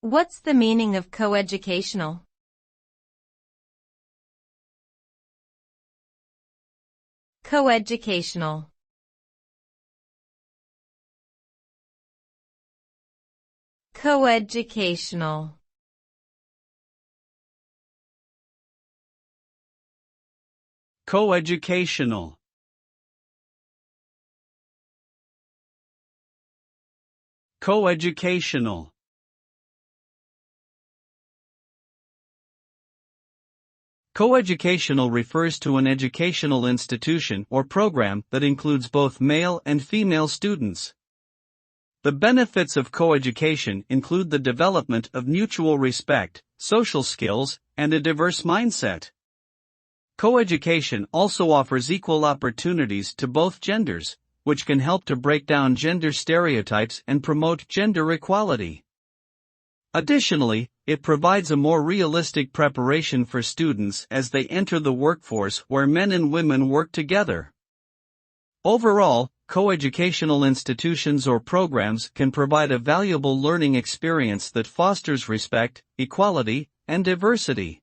What's the meaning of coeducational? Coeducational. Coeducational. Coeducational. Coeducational. Coeducational refers to an educational institution or program that includes both male and female students. The benefits of coeducation include the development of mutual respect, social skills, and a diverse mindset. Coeducation also offers equal opportunities to both genders, which can help to break down gender stereotypes and promote gender equality. Additionally, it provides a more realistic preparation for students as they enter the workforce where men and women work together. Overall, coeducational institutions or programs can provide a valuable learning experience that fosters respect, equality, and diversity.